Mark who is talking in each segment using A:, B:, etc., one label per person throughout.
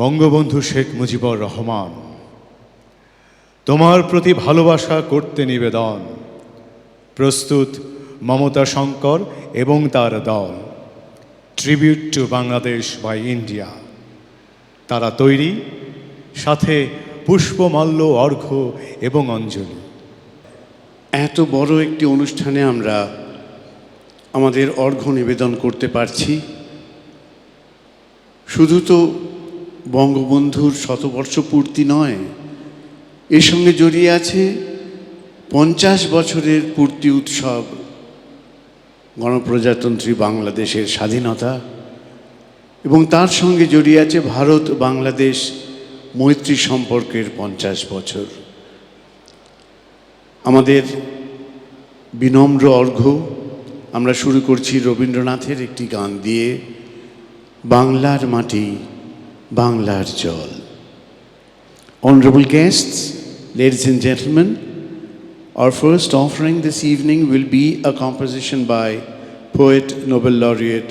A: বঙ্গবন্ধু শেখ মুজিবুর রহমান, তোমার প্রতি ভালোবাসা করতে নিবেদন। প্রস্তুত মমতা শঙ্কর এবং তার দল। Tribute to Bangladesh by India. তারা তৈরি, সাথে পুষ্পমাল্য, অর্ঘ্য এবং অঞ্জলি।
B: এত বড় একটি অনুষ্ঠানে আমরা আমাদের অর্ঘ্য নিবেদন করতে পারছি। শুধু তো বঙ্গবন্ধুর শতবর্ষ পূর্তি নয়, এর সঙ্গে জড়িয়ে আছে 50 বছরের পূর্তি উৎসব, গণপ্রজাতন্ত্রী বাংলাদেশের স্বাধীনতা, এবং তার সঙ্গে জড়িয়ে আছে ভারত বাংলাদেশ মৈত্রী সম্পর্কের 50 বছর। আমাদের বিনম্র অর্ঘ্য আমরা শুরু করছি রবীন্দ্রনাথের একটি গান দিয়ে, বাংলার মাটি বাংলার জল। Honorable guests, ladies and gentlemen, our first offering this evening will be a composition by poet Nobel laureate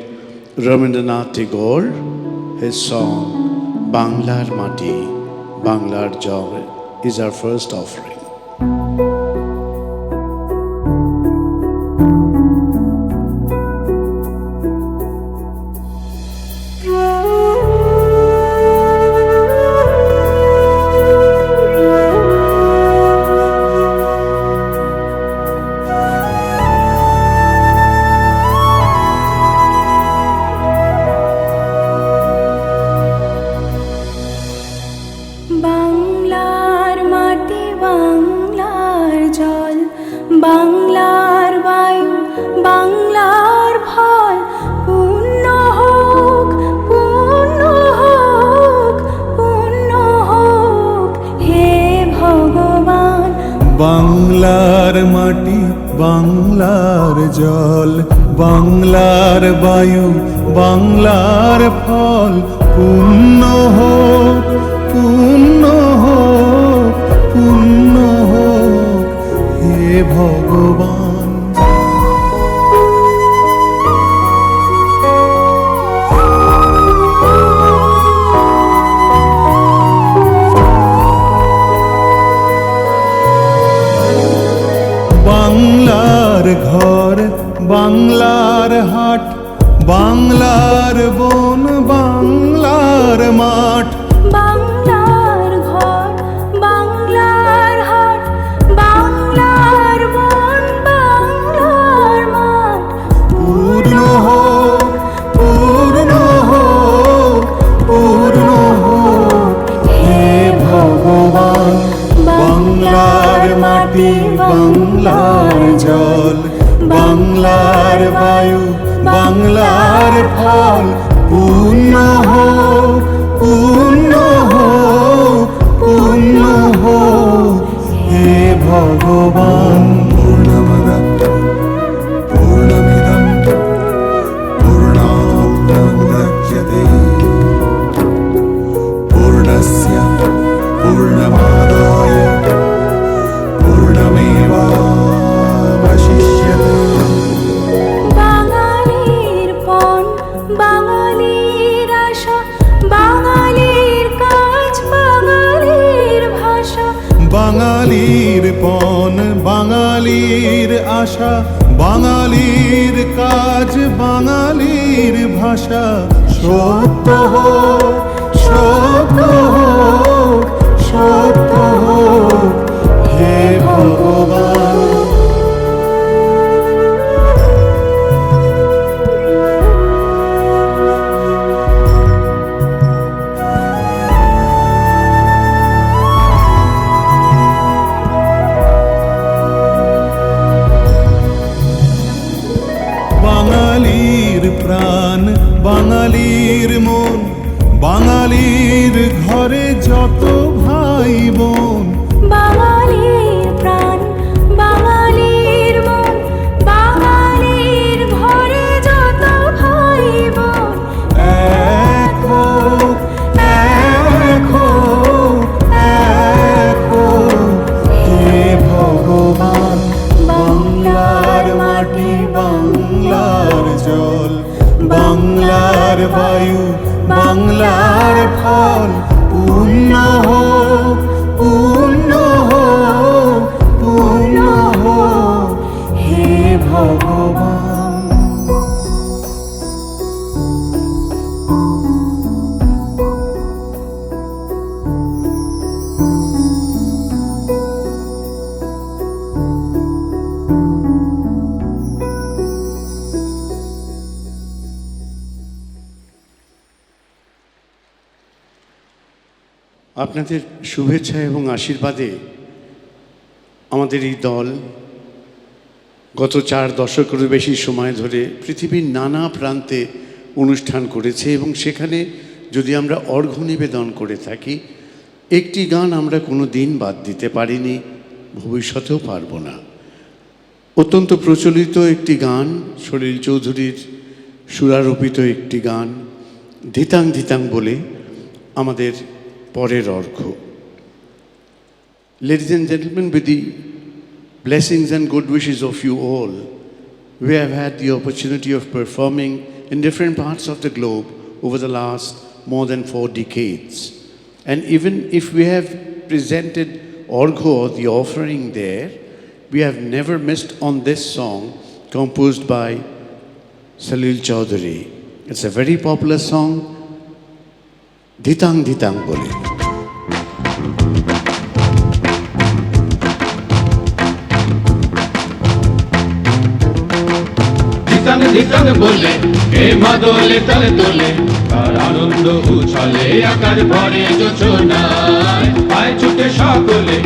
B: Rabindranath Tagore. His song Banglar Mati Banglar Jol is our first offering.
C: বাংলার মাটি বাংলার জল, বাংলার বায়ু বাংলার ফল, পূর্ণ হোক পূর্ণ হোক পূর্ণ হোক হে ভগবান।
D: বাংলার মাটি বাংলার জল, বাংলার বায়ু বাংলার ফল, পূর্ণ হোক পূর্ণ হোক পূর্ণ হোক হে ভগবান। বাংলার ঘর বাংলার হাট, বাংলার বন বাংলার মাঠ,
C: বাংলার ঘর বাংলার হাট, বাংলার বন বাংলার মাঠ,
D: পূর্ণ হোক পূর্ণ হোক পূর্ণ হোক হে ভগবান। বাংলার মাটি বাংলার জল, বাংলার বায়ু বাংলার ফল, পূর্ণ হোক পূর্ণ হোক পূর্ণ হোক হে ভগবান। পূর্ণমদঃ পূর্ণমিদং পূর্ণাৎ মুদচ্যতে পূর্ণস্য পূর্ণমাদায় পূর্ণমেবাবশিষ্যতে।
C: বাঙালির পণ বাঙালির আশা, বাঙালির কাজ বাঙালির ভাষা,
D: বাঙালির পণ বাঙালির আশা, বাঙালির কাজ বাঙালির ভাষা, সত্য হোক সত্য হোক সত্য হোক হে ভগবান। বাঙালির প্রাণ বাঙালির মন, বাঙালির ঘরে যত ভাই বোন,
C: বাঙালির প্রাণ বাঙালির মন, বাঙালির ঘরে যত ভাই বোন,
D: এক হোক এক হোক এক হোক হে ভগবান। বাংলার মাটি বাংলার জল, বাংলার বায়ু বাংলার ফল পূর্ণ হোক, পূর্ণ হোক, পূর্ণ হোক, হে ভগবান।
B: আপনাদের শুভেচ্ছা এবং আশীর্বাদে আমাদের এই দল গত 4 দশকেরও বেশি সময় ধরে পৃথিবীর নানা প্রান্তে অনুষ্ঠান করেছে এবং সেখানে যদি আমরা অর্ঘ্য নিবেদন করে থাকি, একটি গান আমরা কোনো দিন বাদ দিতে পারিনি, ভবিষ্যতেও পারবো না। অত্যন্ত প্রচলিত একটি গান, সলিল চৌধুরীর সুরারোপিত একটি গান, ধিতাং ধিতাং বলে আমাদের পরের অর্ঘ্য। Ladies and gentlemen, with the blessings and good wishes of you all, we have had the opportunity of performing in different parts of the globe over the last more than 4 decades. And even if we have presented Orgho or the offering there, we have never missed on this song composed by Salil Chaudhary. It's a very popular song, Dhitang Dhitang Bole.
E: ধিতাং ধিতাং বলে হে মাদলে তালে তোলে, তার আনন্দ উছলে আকার ভরে যোচনায়। আয় ছুটে সকলে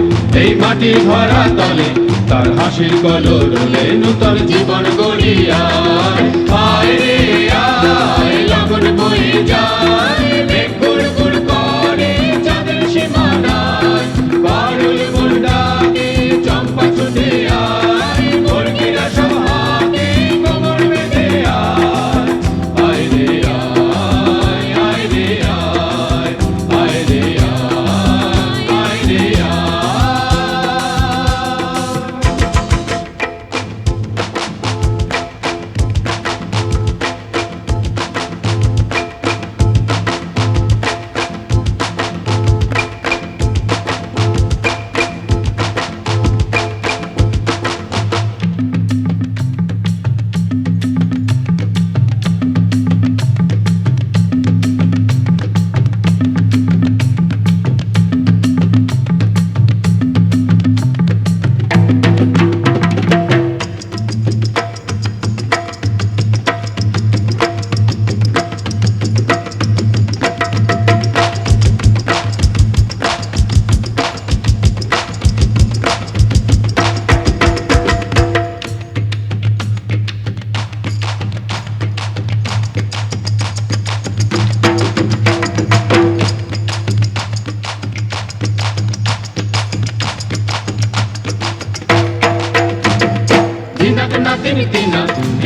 E: এই মাটি ধরা তলে, তার হাসির কলরলে নূতন জীবন গড়িয়ায়। আয় রে আয় লগন বয়ে যায়, মেঘ গুড় গুড় করে চাঁদের সীমানায়। পারুল মন ডাকে চম্পা ছুটে আয়, মুরগিরা সব হাতে কোমর বেঁধে আয়। আয় রে আয়, আয় রে আয়, আয় রে আয়, আয় রে আয়।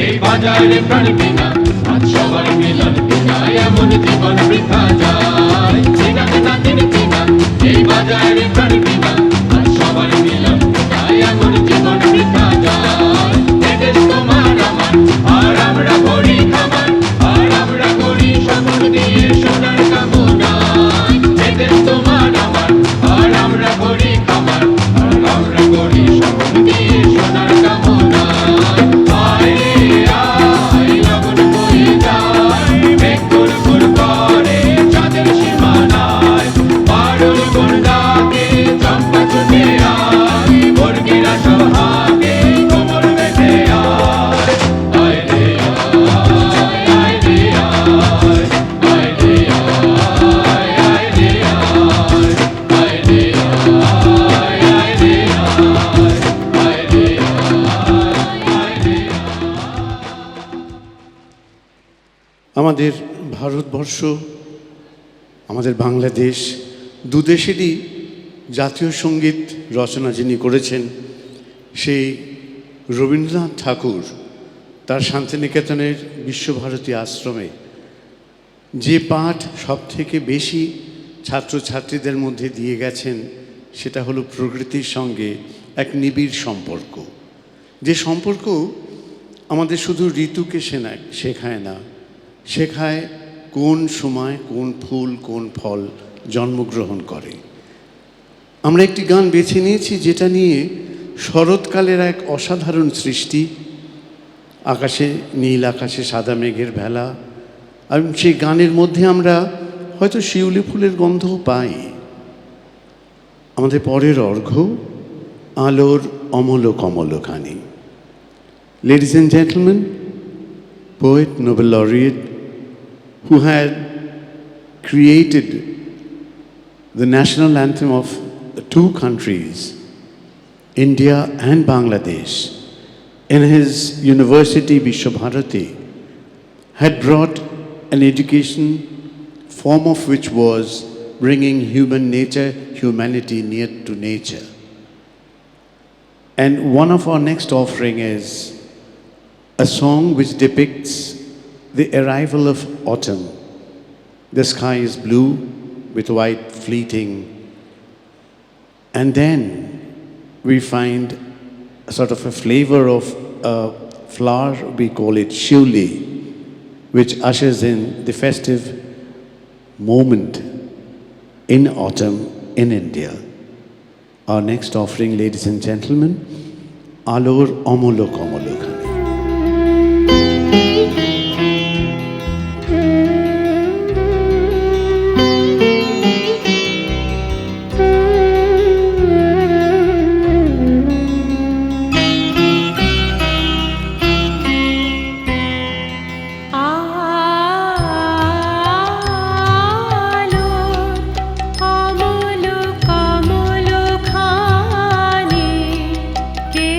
E: এই বাজারে প্রাণ বিনা, আজ সবার মিলন বিনা, এমন জীবন বৃথা যায়। চিনা না তিনি চিনা, এই বাজারে প্রাণ বিনা, আজ সবার মিলন বিনা, এমন জীবন বৃথা যায়। এদেশ তোমার আমার, আর আমরা করি খামার, আর আমরা করি স্বপ্ন দিয়ে সোনার কামনায়। এদেশ তোমার আমার, আর আমরা করি খামার, আর আমরা করি স্বপ্ন দিয়ে সোনার কামনায়। আয় রে আয় লগন বয়ে যায়, মেঘ গুড় গুড় করে চাঁদের সীমানায়। পারুল মন ডাকে চম্পা ছুটে আয়, মুরগিরা সব হাতে কোমর বেঁধে আয়। আয় রে আয়, আয় রে আয়, আয় রে আয়, আয় রে আয়, আয় রে আয়, আয় রে আয়, আয় রে আয়, আয় রে আয়।
B: আমাদের ভারতবর্ষ, আমাদের বাংলাদেশ, দুদেশেরই জাতীয় সঙ্গীত রচনা যিনি করেছেন সেই রবীন্দ্রনাথ ঠাকুর তার শান্তিনিকেতনের বিশ্বভারতী আশ্রমে যে পাঠ সবথেকে বেশি ছাত্রছাত্রীদের মধ্যে দিয়ে গেছেন সেটা হলো প্রকৃতির সঙ্গে এক নিবিড় সম্পর্ক। যে সম্পর্ক আমাদের শুধু ঋতুকে শেখায় না, শেখায় কোন সময় কোন ফুল কোন ফল জন্মগ্রহণ করে। আমরা একটি গান বেছে নিয়েছি যেটা নিয়ে শরৎকালের এক অসাধারণ সৃষ্টি। আকাশে নীল আকাশে সাদা মেঘের ভেলা, আর সেই গানের মধ্যে আমরা হয়তো শিউলি ফুলের গন্ধও পাই। আমাদের পরের অর্ঘ্য আলোর অমল কমল খানি। Ladies and gentlemen, poet, Nobel laureate, who had created the national anthem of the two countries, India and Bangladesh, in his university, Vishwabharati, had brought an education, form of which was bringing humanity near to nature. And one of our next offering is a song which depicts the arrival of autumn. The sky is blue with white fleeting, and then we find a sort of a flavor of a flower, we call it shiuli, which ushers in the festive moment in autumn in India. Our next offering, ladies and gentlemen, Alor Omolo Komolo Khani.
C: আলোর অমল কমল খানি কে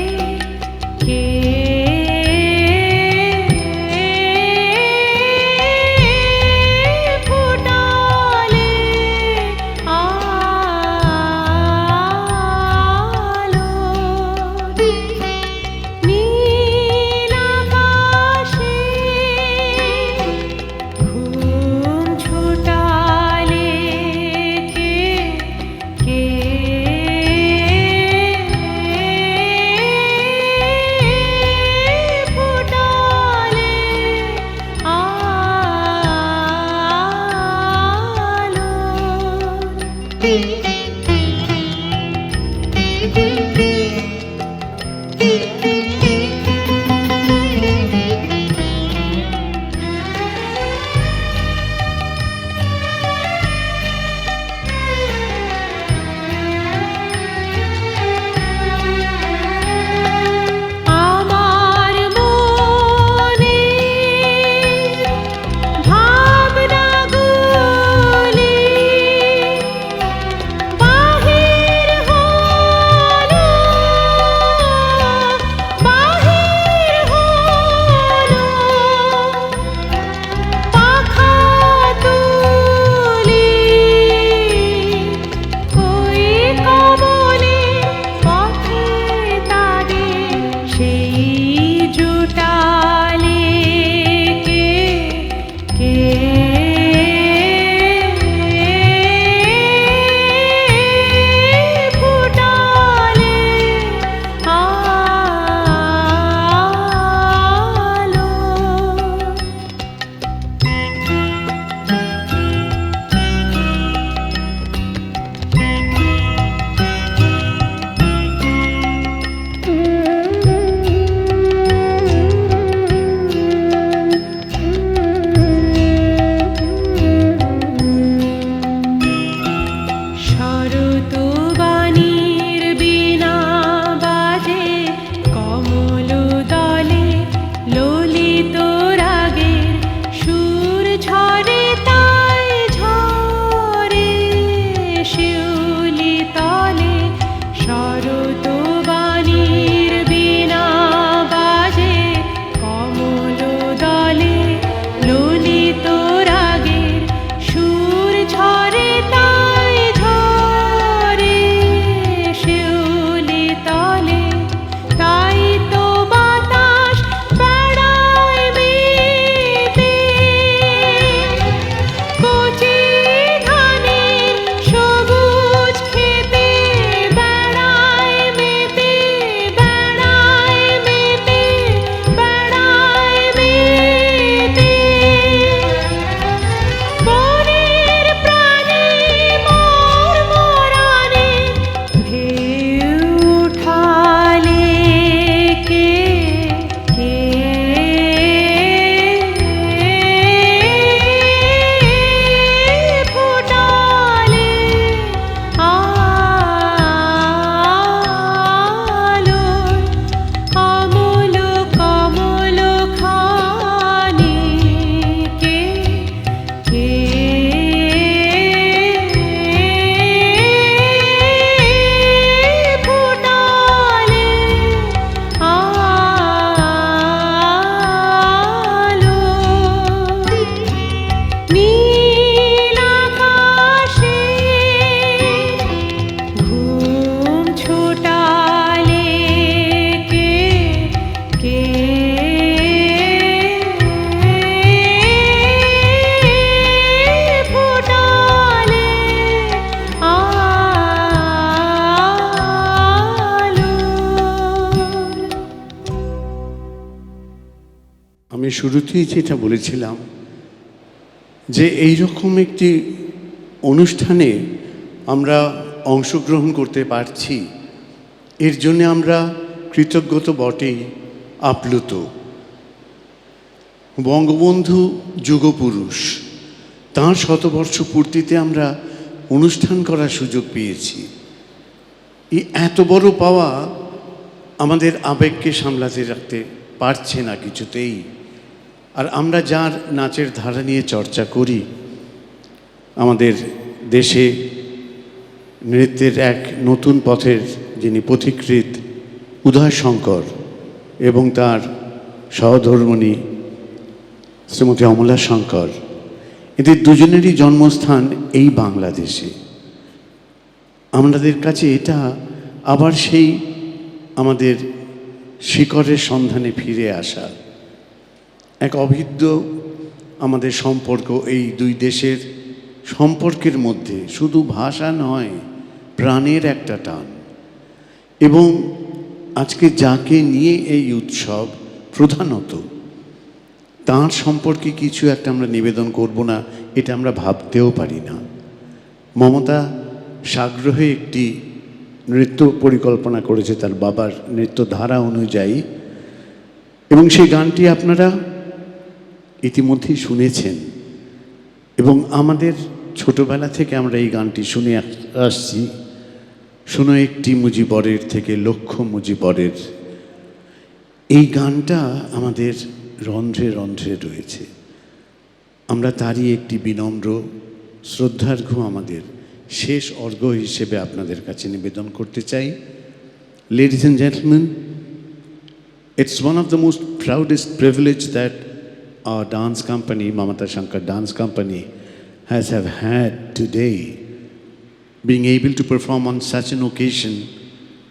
B: শুরুতেই যেটা বলেছিলাম যে এই রকম একটি অনুষ্ঠানে আমরা অংশগ্রহণ করতে পারছি, এর জন্য আমরা কৃতজ্ঞ বটেই, আপ্লুত। বঙ্গবন্ধু যুগপুরুষ, তাঁর শতবর্ষ পূর্তিতে আমরা অনুষ্ঠান করার সুযোগ পেয়েছি। এই এত বড় পাওয়া আমাদের আবেগকে সামলাতে রাখতে পারছে না কিছুতেই। আর আমরা যার নাচের ধারা নিয়ে চর্চা করি, আমাদের দেশে নৃত্যের এক নতুন পথের যিনি পথিকৃৎ উদয়শঙ্কর এবং তার সহধর্মিণী শ্রীমতী অমলা শঙ্কর, এদের দুজনেরই জন্মস্থান এই বাংলাদেশে। আমাদের কাছে এটা আবার সেই আমাদের শিকড়ের সন্ধানে ফিরে আসা, এক অভিন্ন আমাদের সম্পর্ক। এই দুই দেশের সম্পর্কের মধ্যে শুধু ভাষা নয়, প্রাণের একটা টান। এবং আজকে যাকে নিয়ে এই উৎসব, প্রধানত তাঁর সম্পর্কে কিছু একটা আমরা নিবেদন করব না, এটা আমরা ভাবতেও পারি না। মমতা সাগ্রহে একটি নৃত্য পরিকল্পনা করেছে তার বাবার নৃত্য ধারা অনুযায়ী, এবং সেই গানটি আপনারা ইতিমধ্যেই শুনেছেন। এবং আমাদের ছোটবেলা থেকে আমরা এই গানটি শুনে আসছি, শোনো একটি মুজিবরের থেকে লক্ষ মুজিবরের। এই গানটা আমাদের রন্ধ্রে রন্ধ্রে রয়েছে। আমরা তারই একটি বিনম্র শ্রদ্ধার্ঘ্য আমাদের শেষ অর্ঘ্য হিসেবে আপনাদের কাছে নিবেদন করতে চাই। Ladies and gentlemen, it's one of the most proudest privilege that our dance company, Mamata Shankar Dance Company, has have had today, being able to perform on such an occasion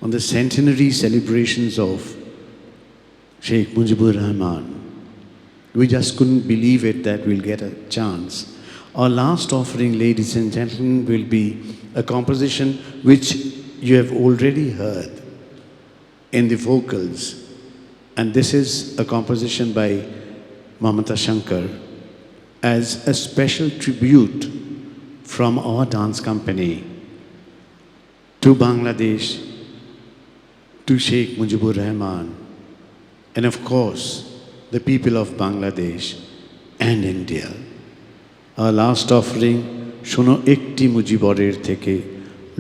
B: on the centenary celebrations of Sheikh Mujibur Rahman. We just couldn't believe it that we'll get a chance. Our last offering, ladies and gentlemen, will be a composition which you have already heard in the vocals. And this is a composition by Mamata Shankar as a special tribute from our dance company to Bangladesh, to Sheikh Mujibur Rahman, and of course, the people of Bangladesh and India. Our last offering, শোনো একটি মুজিবরের থেকে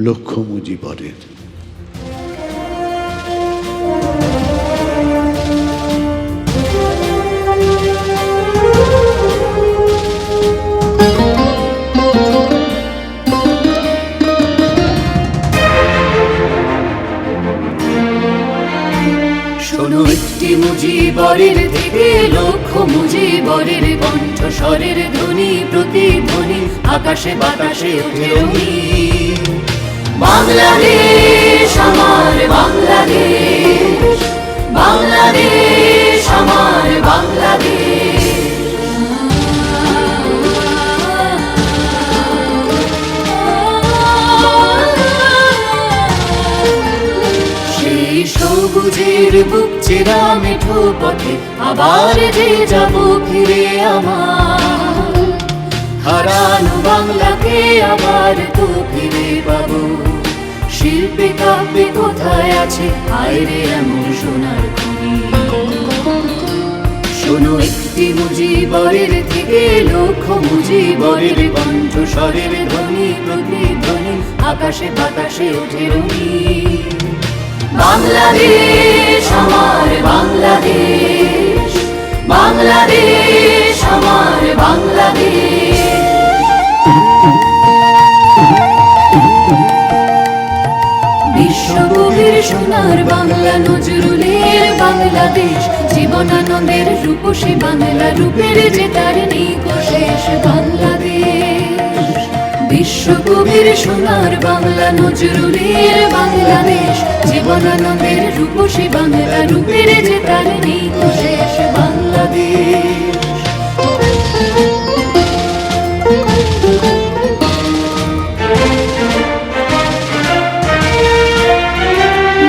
B: লক্ষ মুজিবরের।
F: শোনো একটি মুজিবরের থেকে লক্ষ মুজিবরের কণ্ঠস্বরের ধ্বনি প্রতিধ্বনি আকাশে বাতাসে ওঠে রঙিন। বাংলাদেশ আমার বাংলাদেশ, বাংলাদেশ আমার বাংলাদেশ। সবুজের বুক চেরা মেঠো পথে আবার যে যাব ফিরে আমার, হারানো বাংলাকে আবার তো ফিরে পাবো। শিল্পে কাব্যে কোথায় আছে হায়রে এমন সোনার খনি। শোনো একটি মুজিবরের থেকে লক্ষ মুজিবরের কণ্ঠস্বরের ধ্বনি প্রতিধ্বনি আকাশে বাতাসে ওঠে রঙিন। বাংলাদেশ আমার বাংলাদেশ, বাংলাদেশ আমার বাংলাদেশ। বিশ্বকবির সোনার বাংলা নজরুলের বাংলাদেশ, জীবনানন্দের রূপসী বাংলা রূপের যে তার নেই শেষ বাংলাদেশ। বিশ্বকবির সোনার বাংলা নজরুলের বাংলাদেশ, জীবনানন্দের রূপসী বাংলা রূপের যে তার নেই শেষ বাংলাদেশ।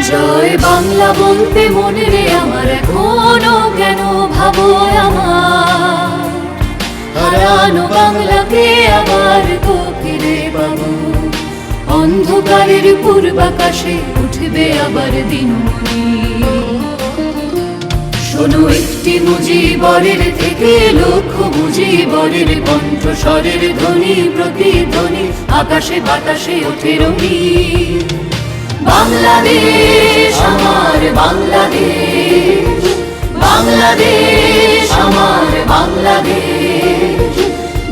F: জয় বাংলা বলতে মনে রে আমার এখনো কেন ভাবো আমার হারানো বাংলাকে আবার তো ফিরে পাবো অন্ধকারের পূর্বাকাশে উঠবে আবার দিনমণি শোনো একটি মুজিবরের থেকে লক্ষ মুজিবরের কণ্ঠস্বরের ধ্বনি প্রতিধ্বনি আকাশে বাতাসে ওঠে রঙিন বাংলাদেশ আমার বাংলাদেশ বাংলাদেশ আমার বাংলাদেশ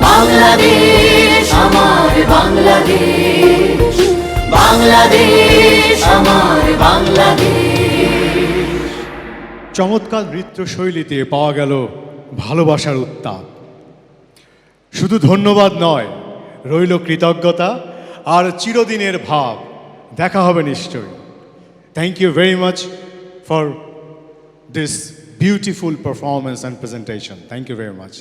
F: বাংলাদেশ আমার বাংলাদেশ বাংলাদেশ আমার বাংলাদেশ
A: চমৎকার নৃত্যশৈলীতে পাওয়া গেল ভালোবাসার উত্তাপ শুধু ধন্যবাদ নয় রইল কৃতজ্ঞতা আর চিরদিনের ভাব দেখা হবে নিশ্চয়ই thank you very much for this beautiful performance and presentation thank you very much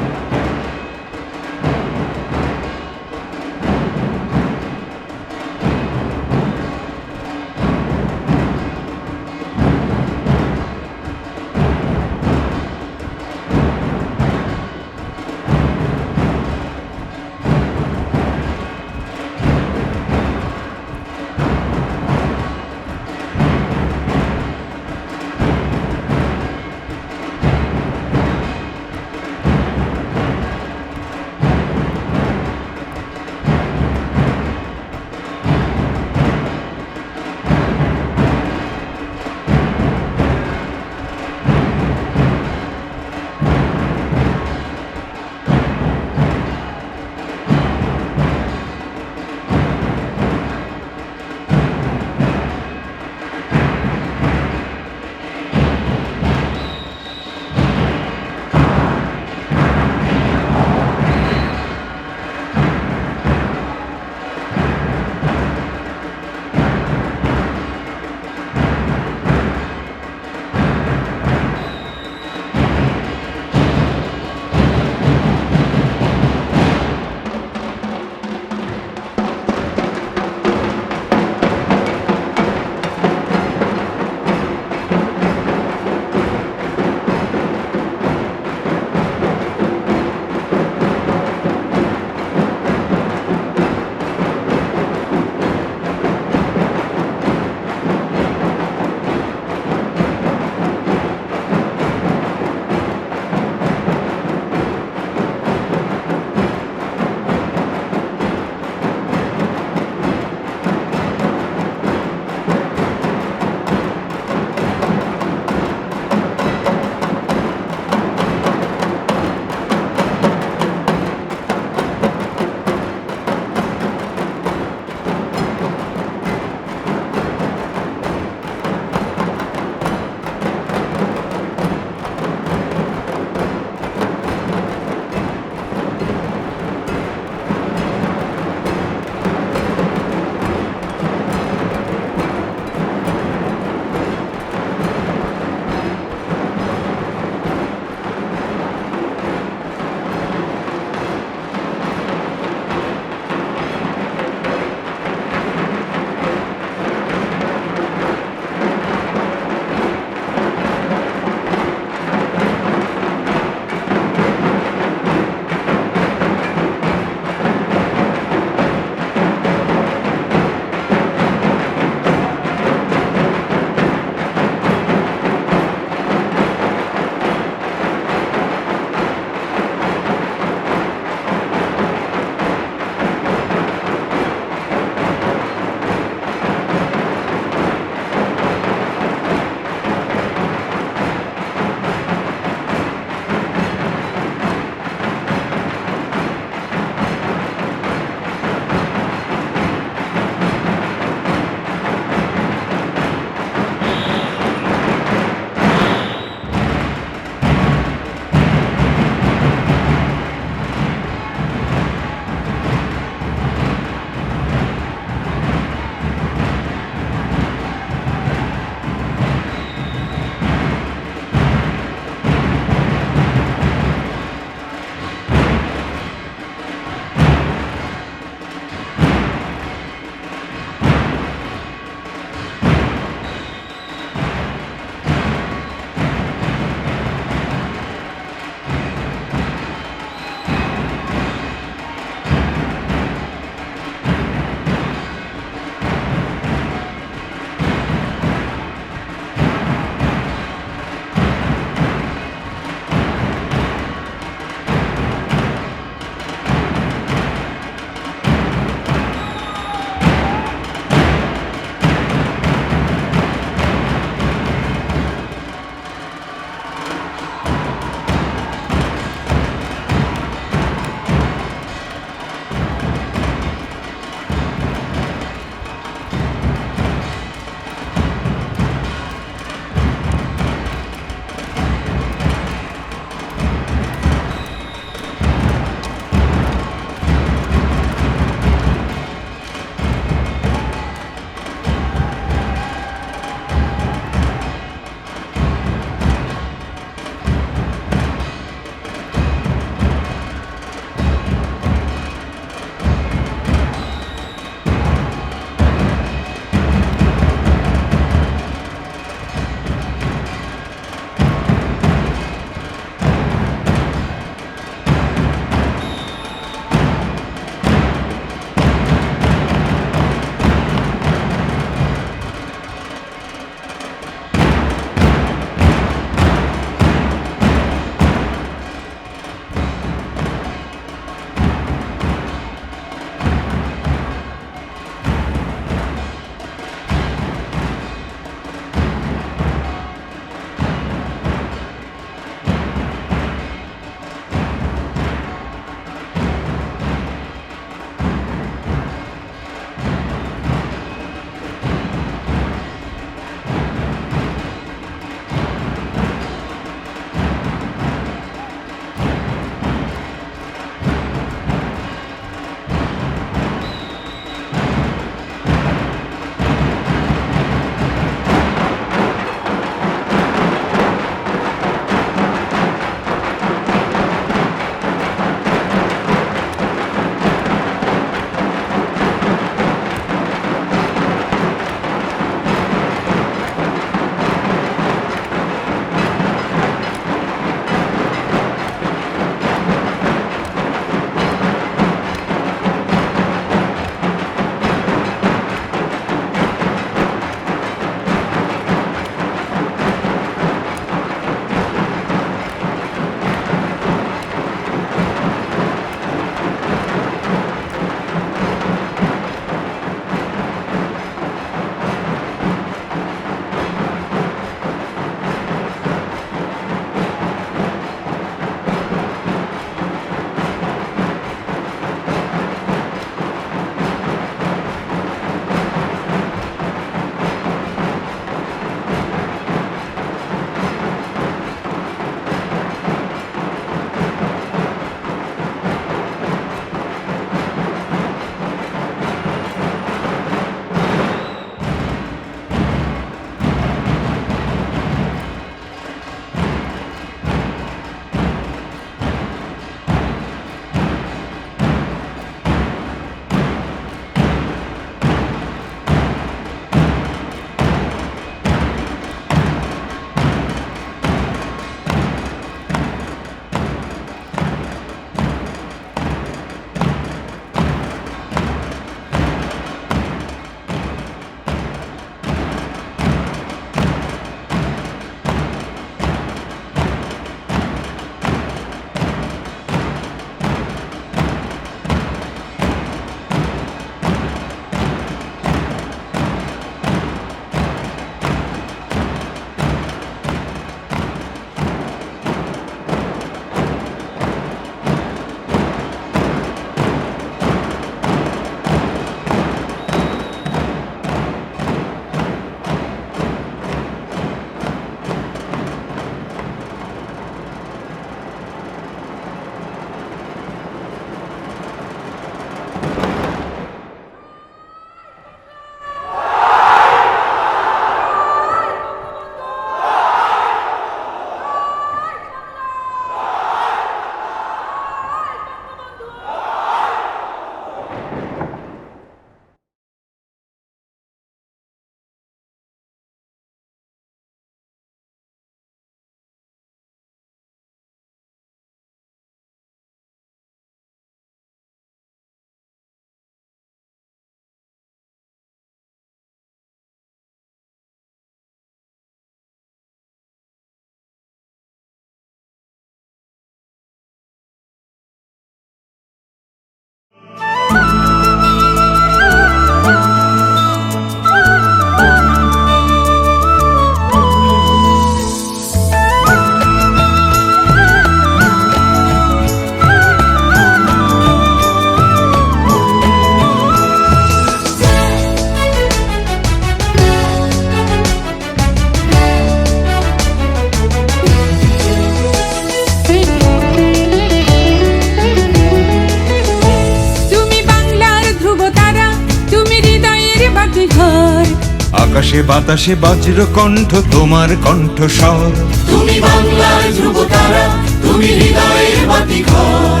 D: আকাশে বাতাসে বজ্র কণ্ঠ তোমার কণ্ঠস্বর।
F: তুমি বাংলার ধ্রুব তারা, তুমি হৃদয়ের বাতিঘর।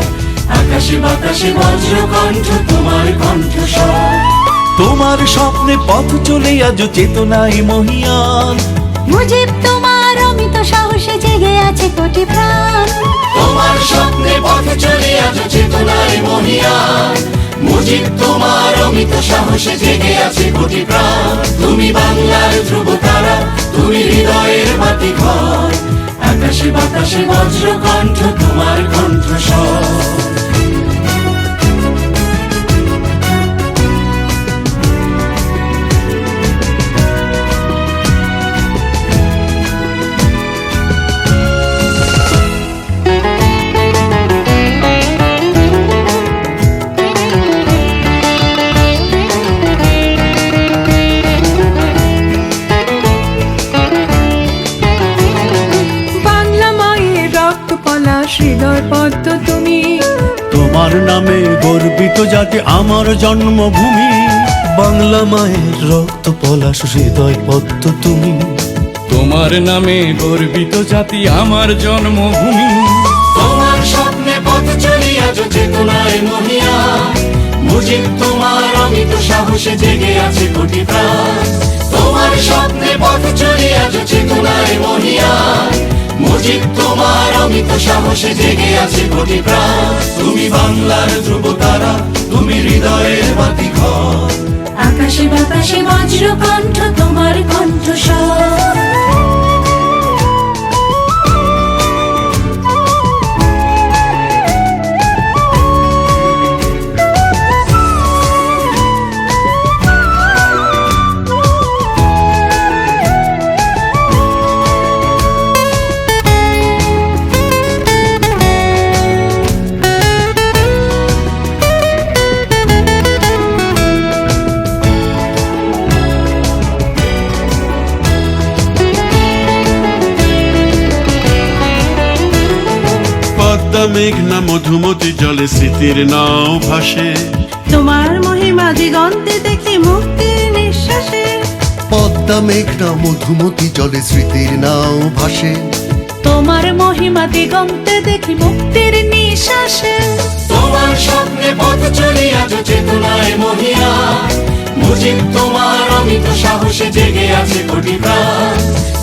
F: আকাশে বাতাসে বজ্র কণ্ঠ তোমার কণ্ঠস্বর।
D: তোমার স্বপ্নে পথ চলে আজ চেতনায় মহিয়ান।
C: মুজিব তোমার অমিত সাহসে জেগে আছে কোটি প্রাণ।
F: তোমার স্বপ্নে পথ চলে আজ চেতনায় মহিয়ান। মুজিব তোমার অমিত সাহসে জেগে আছে কোটি প্রাণ। তুমি বাংলার ধ্রুব তারা, তুমি হৃদয়ের বাতিঘর। আকাশে বাতাসে বজ্র কণ্ঠ তোমার কণ্ঠস্বর।
C: বাংলা মায়ের রক্ত পলাশ হৃদয় পদ্ম তুমি।
D: তোমার নামে গর্বিত জাতি আমার জন্মভূমি। বাংলা মায়ের রক্ত পলাশ হৃদয় পদ্ম তুমি।
G: তোমার নামে গর্বিত জাতি আমার জন্মভূমি।
F: তোমার স্বপ্নে পথ চলে আজ চেতনায় মহিয়ান। মুজিব তোমার অমিত সাহসে জেগে আছে কোটি প্রাণ। তোমার স্বপ্নে পথ চলে আজ চেতনায় মহিয়ান। মুজিব তোমার অমিত সাহসে জেগে আছে কোটি প্রাণ। তুমি বাংলার ধ্রুব তারা, তুমি হৃদয়ের বাতিঘর।
C: আকাশে বাতাসে বজ্র কণ্ঠ তোমার কণ্ঠস্বর।
B: পদ্মা মেঘনা মধুমতি জলে স্মৃতির নাও ভাসে।
C: তোমার মহিমা দিগন্তে দেখি মুক্তির নিঃশ্বাসে।
H: পদ্মা মেঘনা মধুমতি জলে স্মৃতির নাও ভাসে।
C: তোমার মহিমা দিগন্তে দেখি মুক্তির নিঃশ্বাসে।
F: তোমার স্বপ্নে পথ চলে আজ চেতনায় মহিয়ান। মুজিব তোমার অমিত সাহসে জেগে আছে কোটি প্রাণ।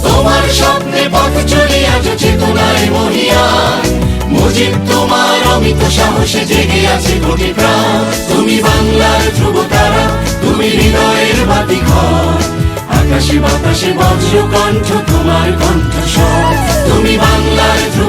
F: তোমার স্বপ্নে পথ চলে আজ চেতনায় মহিয়ান। মুজিব তোমার অমিত সাহসে জেগে আছে কোটি প্রাণ। তুমি বাংলার ধ্রুব তারা, তুমি হৃদয়ের বাতিঘর। আকাশে বাতাসে বজ্র কণ্ঠ তোমার কণ্ঠস্বর। তুমি বাংলার ধ্রুব